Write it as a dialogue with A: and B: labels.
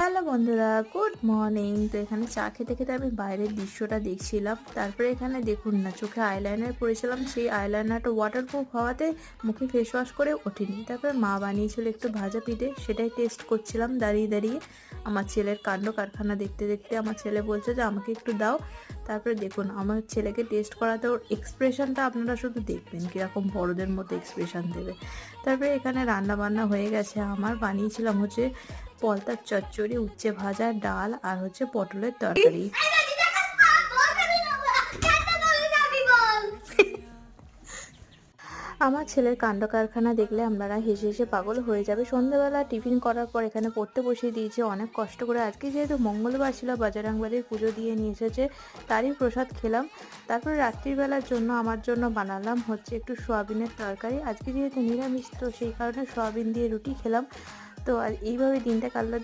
A: Hello বন্ধুরা, good morning. তো এখানে চা খেতে খেতে আমি বাইরের দৃশ্যটা দেখছিলাম। তারপরে এখানে দেখুন না, চোখে আইলাইনার পরেছিলাম, সেই আইলাইনারটা ওয়াটারপ্রুফ হওয়াতে মুখে ফেস ওয়াশ করে ওঠেনি। তারপরে মা বানিয়েছিল একটু ভাজা পিঠে, সেটাই টেস্ট করছিলাম দাঁড়িয়ে দাঁড়িয়ে। আমার ছেলের কাণ্ড কারখানা দেখতে দেখতে আমার ছেলে বলছে যে আমাকে একটু দাও। তারপরে দেখুন আমার ছেলেকে টেস্ট করাতে ওর এক্সপ্রেশনটা আপনারা শুধু দেখবেন কীরকম বড়দের মতো এক্সপ্রেশন দেবে। তারপরে এখানে রান্না বান্না হয়ে গেছে। আমার বানিয়েছিলাম হচ্ছে পলতার চচ্চড়ি, উচ্ছে ভাজা, ডাল আর হচ্ছে পটলের তরকারি। আমার ছেলের কাণ্ড কারখানা দেখলে আপনারা হেসে হেসে পাগল হয়ে যাবে। সন্ধ্যাবেলা টিফিন করার পর এখানে পড়তে বসিয়ে দিয়েছে অনেক কষ্ট করে। আজকে যেহেতু মঙ্গলবার ছিল, বাজারাংবাড়ির পুজো দিয়ে নিয়ে এসেছে, তারই প্রসাদ খেলাম। তারপরে রাত্রিবেলার জন্য আমার জন্য বানালাম হচ্ছে একটু সোয়াবিনের তরকারি। আজকে যেহেতু নিরামিষ, তো সেই কারণে সোয়াবিন দিয়ে রুটি খেলাম। তো আর এইভাবে দিনটা কাটলো।